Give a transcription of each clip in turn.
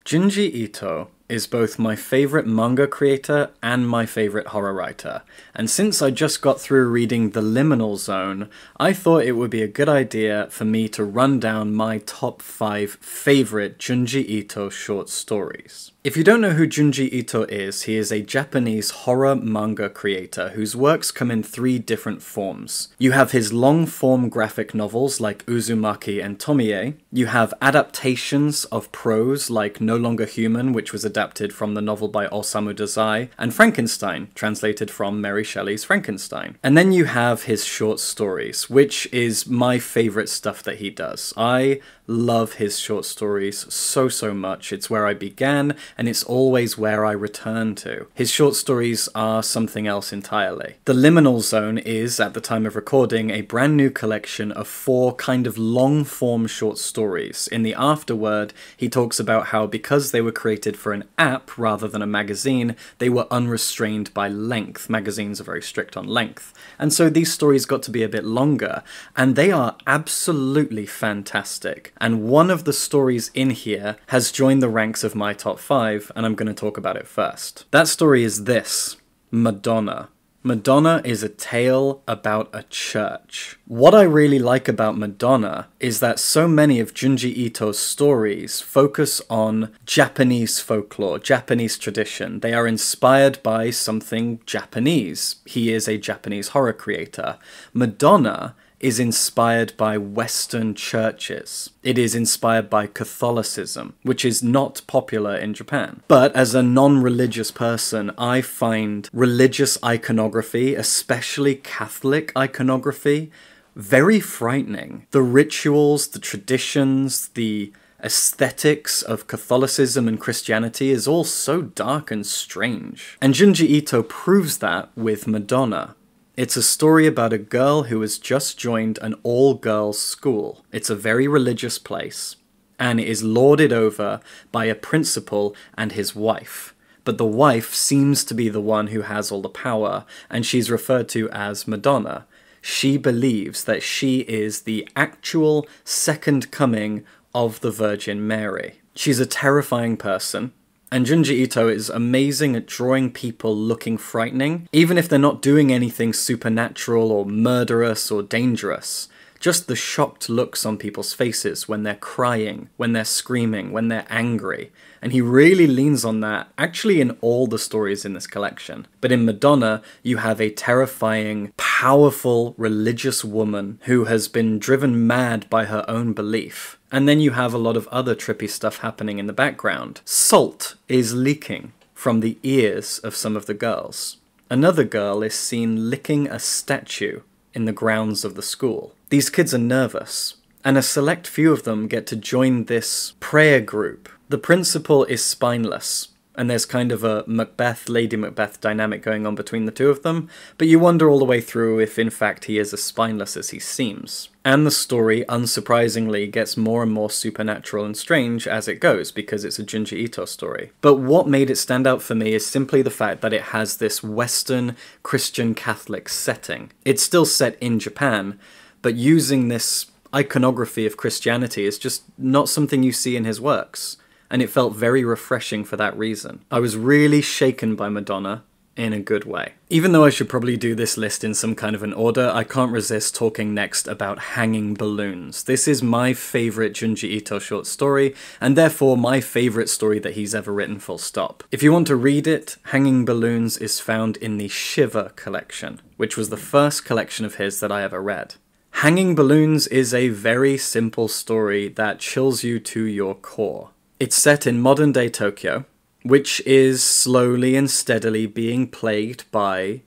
Junji Ito is both my favorite manga creator and my favorite horror writer, and since I just got through reading The Liminal Zone, I thought it would be a good idea for me to run down my top 5 favorite Junji Ito short stories. If you don't know who Junji Ito is, he is a Japanese horror manga creator whose works come in 3 different forms. You have his long-form graphic novels like Uzumaki and Tomie, you have adaptations of prose like No Longer Human, which was adapted from the novel by Osamu Dazai, and Frankenstein, translated from Mary Shelley's Frankenstein. And then you have his short stories, which is my favorite stuff that he does. I love his short stories so much. It's where I began, and it's always where I return to. His short stories are something else entirely. The Liminal Zone is, at the time of recording, a brand new collection of 4 kind of long-form short stories. In the afterword, he talks about how because they were created for an app rather than a magazine, they were unrestrained by length. Magazines are very strict on length. And so these stories got to be a bit longer, and they are absolutely fantastic. And one of the stories in here has joined the ranks of my top 5, and I'm going to talk about it first. That story is this: Madonna. Madonna is a tale about a church. What I really like about Madonna is that so many of Junji Ito's stories focus on Japanese folklore, Japanese tradition. They are inspired by something Japanese. He is a Japanese horror creator. Madonna is inspired by Western churches. It is inspired by Catholicism, which is not popular in Japan. But as a non-religious person, I find religious iconography, especially Catholic iconography, very frightening. The rituals, the traditions, the aesthetics of Catholicism and Christianity is all so dark and strange. And Junji Ito proves that with Madonna. It's a story about a girl who has just joined an all-girls school. It's a very religious place, and it is lorded over by a principal and his wife. But the wife seems to be the one who has all the power, and she's referred to as Madonna. She believes that she is the actual second coming of the Virgin Mary. She's a terrifying person. And Junji Ito is amazing at drawing people looking frightening, even if they're not doing anything supernatural or murderous or dangerous. Just the shocked looks on people's faces when they're crying, when they're screaming, when they're angry. And he really leans on that, actually in all the stories in this collection. But in Madonna, you have a terrifying, powerful, religious woman who has been driven mad by her own belief. And then you have a lot of other trippy stuff happening in the background. Salt is leaking from the ears of some of the girls. Another girl is seen licking a statue in the grounds of the school. These kids are nervous, and a select few of them get to join this prayer group. The principal is spineless, and there's kind of a Macbeth, Lady Macbeth dynamic going on between the two of them, but you wonder all the way through if in fact he is as spineless as he seems. And the story, unsurprisingly, gets more and more supernatural and strange as it goes, because it's a Junji Ito story. But what made it stand out for me is simply the fact that it has this Western Christian Catholic setting. It's still set in Japan, but using this iconography of Christianity is just not something you see in his works. And it felt very refreshing for that reason. I was really shaken by Madonna in a good way. Even though I should probably do this list in some kind of an order, I can't resist talking next about Hanging Balloons. This is my favorite Junji Ito short story, and therefore my favorite story that he's ever written, full stop. If you want to read it, Hanging Balloons is found in the Shiver collection, which was the first collection of his that I ever read. Hanging Balloons is a very simple story that chills you to your core. It's set in modern-day Tokyo, which is slowly and steadily being plagued by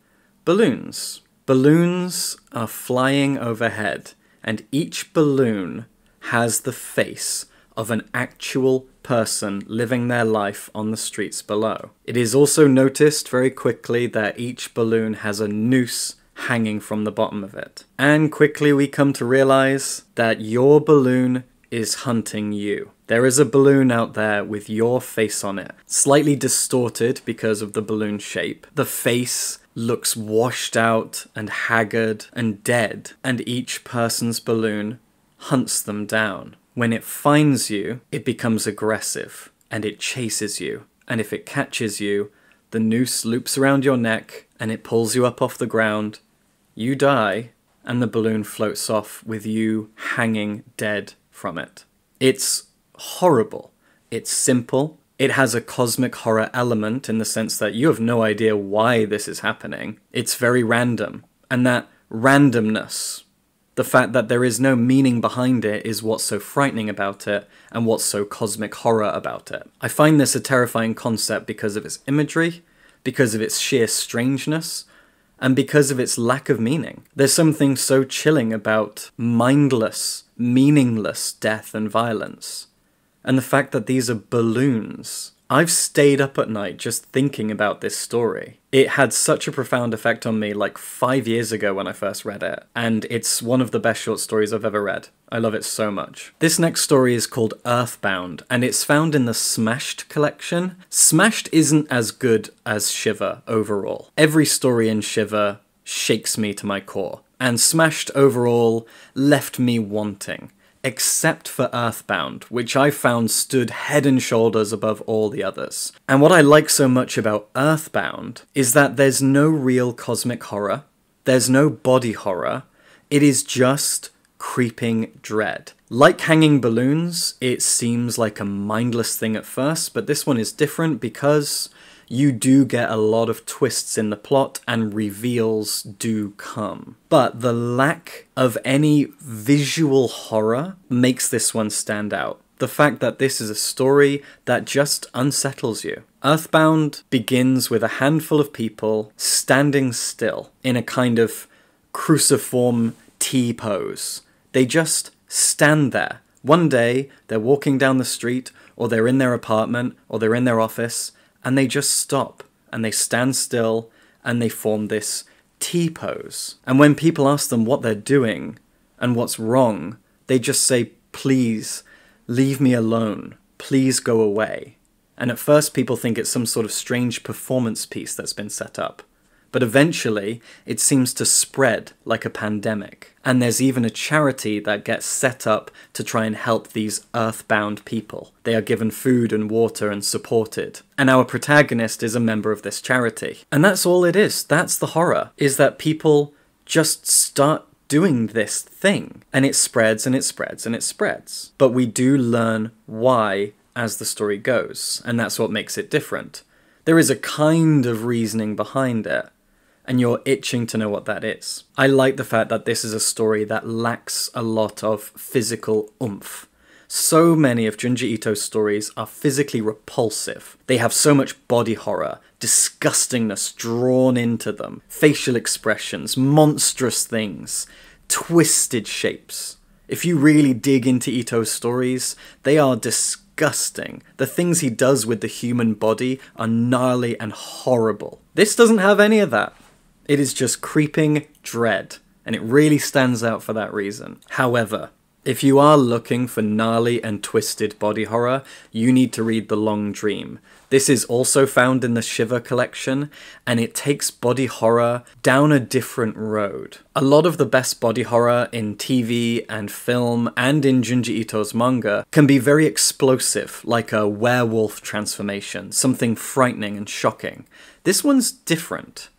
balloons. Balloons are flying overhead, and each balloon has the face of an actual person living their life on the streets below. It is also noticed very quickly that each balloon has a noose hanging from the bottom of it. And quickly we come to realize that your balloon is hunting you. There is a balloon out there with your face on it, slightly distorted because of the balloon shape. The face looks washed out and haggard and dead, and each person's balloon hunts them down. When it finds you, it becomes aggressive. and it chases you. And if it catches you, the noose loops around your neck and it pulls you up off the ground. You die, and the balloon floats off with you hanging dead from it. It's horrible. It's simple. It has a cosmic horror element in the sense that you have no idea why this is happening. It's very random. And that randomness, the fact that there is no meaning behind it, is what's so frightening about it and what's so cosmic horror about it. I find this a terrifying concept because of its imagery, because of its sheer strangeness, and because of its lack of meaning. There's something so chilling about mindless, meaningless death and violence. And the fact that these are balloons. I've stayed up at night just thinking about this story. It had such a profound effect on me like 5 years ago when I first read it, and it's one of the best short stories I've ever read. I love it so much. This next story is called Earthbound, and it's found in the Smashed collection. Smashed isn't as good as Shiver overall. Every story in Shiver shakes me to my core, and Smashed overall left me wanting. Except for Earthbound, which I found stood head and shoulders above all the others. And what I like so much about Earthbound is that there's no real cosmic horror, there's no body horror, it is just creeping dread. Like Hanging Balloons, it seems like a mindless thing at first, but this one is different because you do get a lot of twists in the plot and reveals do come. But the lack of any visual horror makes this one stand out. The fact that this is a story that just unsettles you. Earthbound begins with a handful of people standing still in a kind of cruciform T pose. They just stand there. One day, they're walking down the street, or they're in their apartment, or they're in their office, and they just stop, and they stand still, and they form this T-pose. And when people ask them what they're doing, and what's wrong, they just say, please, leave me alone, please go away. And at first people think it's some sort of strange performance piece that's been set up. But eventually, it seems to spread like a pandemic. And there's even a charity that gets set up to try and help these earthbound people. They are given food and water and supported. And our protagonist is a member of this charity. And that's all it is. That's the horror, is that people just start doing this thing. And it spreads and it spreads and it spreads. But we do learn why as the story goes. And that's what makes it different. There is a kind of reasoning behind it. And you're itching to know what that is. I like the fact that this is a story that lacks a lot of physical oomph. So many of Junji Ito's stories are physically repulsive. They have so much body horror, disgustingness drawn into them, facial expressions, monstrous things, twisted shapes. If you really dig into Ito's stories, they are disgusting. The things he does with the human body are gnarly and horrible. This doesn't have any of that. It is just creeping dread, and it really stands out for that reason. However, if you are looking for gnarly and twisted body horror, you need to read The Long Dream. This is also found in the Shiver collection, and it takes body horror down a different road. A lot of the best body horror in TV and film and in Junji Ito's manga can be very explosive, like a werewolf transformation, something frightening and shocking. This one's different.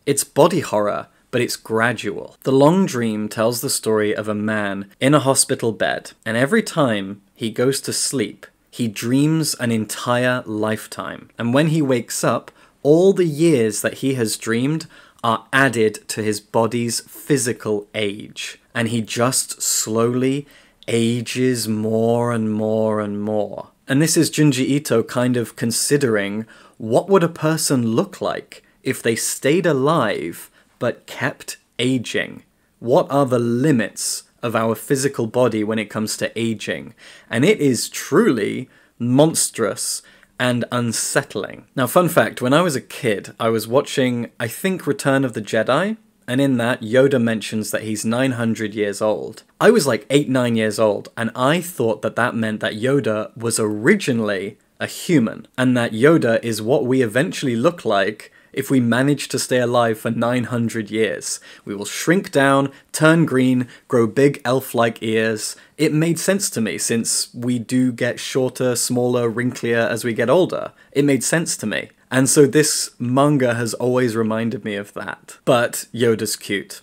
It's body horror, but it's gradual. The Long Dream tells the story of a man in a hospital bed, and every time he goes to sleep, he dreams an entire lifetime. And when he wakes up, all the years that he has dreamed are added to his body's physical age. And he just slowly ages more and more and more. And this is Junji Ito kind of considering, what would a person look like if they stayed alive but kept aging? What are the limits of our physical body when it comes to aging? And it is truly monstrous and unsettling. Now, fun fact, when I was a kid, I was watching, I think, Return of the Jedi, and in that, Yoda mentions that he's 900 years old. I was like 8-9 years old, and I thought that that meant that Yoda was originally a human, and that Yoda is what we eventually look like if we manage to stay alive for 900 years. We will shrink down, turn green, grow big elf-like ears. It made sense to me, since we do get shorter, smaller, wrinklier as we get older. It made sense to me. And so this manga has always reminded me of that. But Yoda's cute.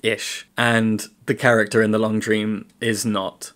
Ish. And the character in The Long Dream is not.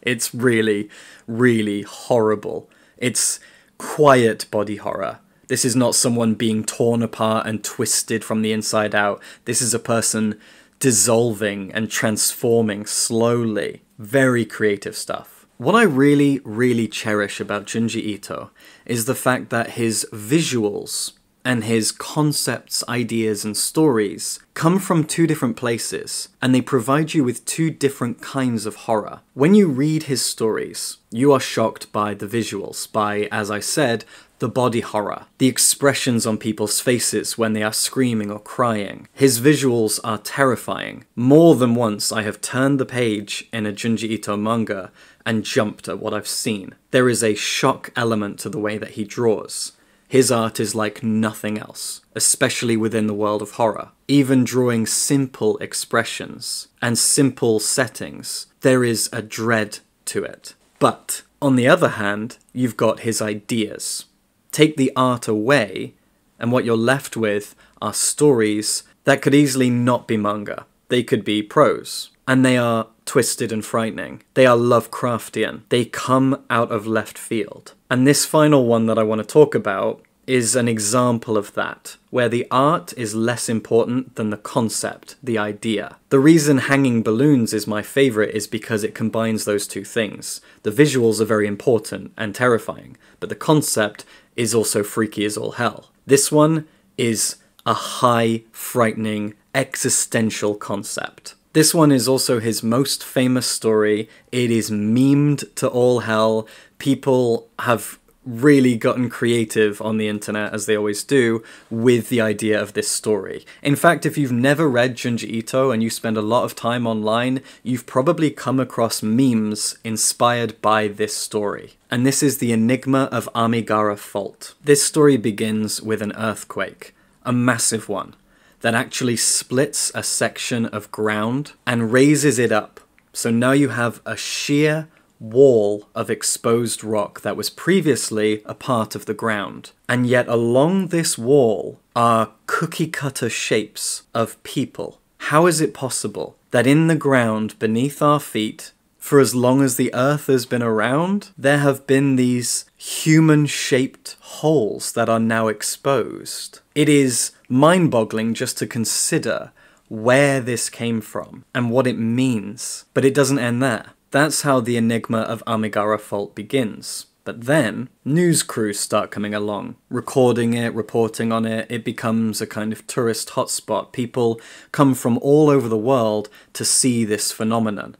It's really, really horrible. It's quiet body horror. This is not someone being torn apart and twisted from the inside out. This is a person dissolving and transforming slowly. Very creative stuff. What I really, really cherish about Junji Ito is the fact that his visuals and his concepts, ideas, and stories come from two different places, and they provide you with two different kinds of horror. When you read his stories, you are shocked by the visuals, by, as I said, the body horror, the expressions on people's faces when they are screaming or crying. His visuals are terrifying. More than once I have turned the page in a Junji Ito manga and jumped at what I've seen. There is a shock element to the way that he draws. His art is like nothing else, especially within the world of horror. Even drawing simple expressions and simple settings, there is a dread to it. But, on the other hand, you've got his ideas. Take the art away, and what you're left with are stories that could easily not be manga. They could be prose. And they are twisted and frightening. They are Lovecraftian. They come out of left field. And this final one that I want to talk about is an example of that, where the art is less important than the concept, the idea. The reason Hanging Balloons is my favourite is because it combines those two things. The visuals are very important and terrifying, but the concept is also freaky as all hell. This one is a high, frightening, existential concept. This one is also his most famous story. It is memed to all hell. People have really gotten creative on the internet, as they always do, with the idea of this story. In fact, if you've never read Junji Ito and you spend a lot of time online, you've probably come across memes inspired by this story. And this is the Enigma of Amigara Fault. This story begins with an earthquake, a massive one, that actually splits a section of ground and raises it up. So now you have a sheer wall of exposed rock that was previously a part of the ground. And yet along this wall are cookie-cutter shapes of people. How is it possible that in the ground beneath our feet, for as long as the earth has been around, there have been these human-shaped holes that are now exposed? It is mind-boggling just to consider where this came from and what it means. But it doesn't end there. That's how the Enigma of Amigara Fault begins. But then, news crews start coming along, recording it, reporting on it. It becomes a kind of tourist hotspot. People come from all over the world to see this phenomenon.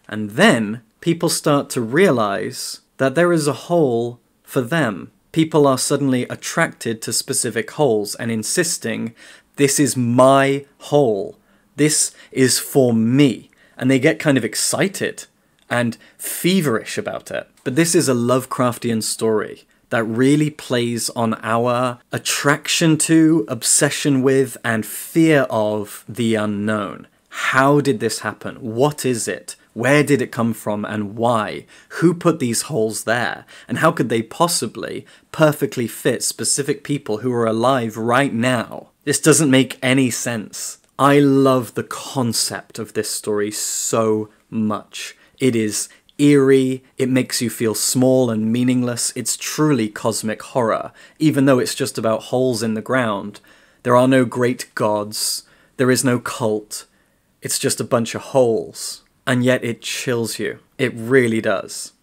And then, people start to realize that there is a hole for them. People are suddenly attracted to specific holes and insisting, this is my hole. This is for me. And they get kind of excited and feverish about it. But this is a Lovecraftian story that really plays on our attraction to, obsession with, and fear of the unknown. How did this happen? What is it? Where did it come from and why? Who put these holes there? And how could they possibly perfectly fit specific people who are alive right now? This doesn't make any sense. I love the concept of this story so much. It is eerie, it makes you feel small and meaningless. It's truly cosmic horror, even though it's just about holes in the ground. There are no great gods, there is no cult, it's just a bunch of holes. And yet it chills you. It really does.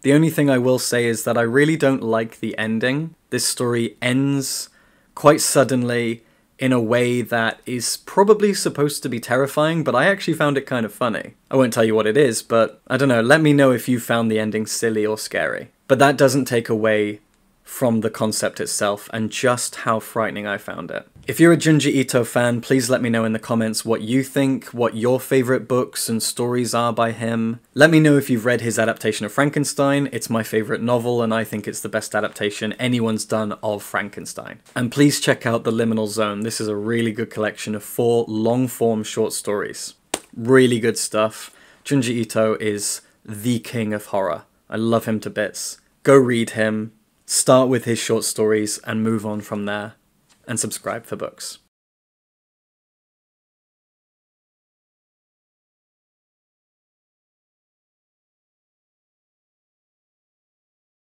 The only thing I will say is that I really don't like the ending. This story ends quite suddenly in a way that is probably supposed to be terrifying, but I actually found it kind of funny. I won't tell you what it is, but I don't know, let me know if you found the ending silly or scary. But that doesn't take away from the concept itself and just how frightening I found it. If you're a Junji Ito fan, please let me know in the comments what you think, what your favorite books and stories are by him. Let me know if you've read his adaptation of Frankenstein. It's my favorite novel and I think it's the best adaptation anyone's done of Frankenstein. And please check out The Liminal Zone. This is a really good collection of 4 long-form short stories. Really good stuff. Junji Ito is the king of horror. I love him to bits. Go read him, start with his short stories and move on from there. And subscribe for books.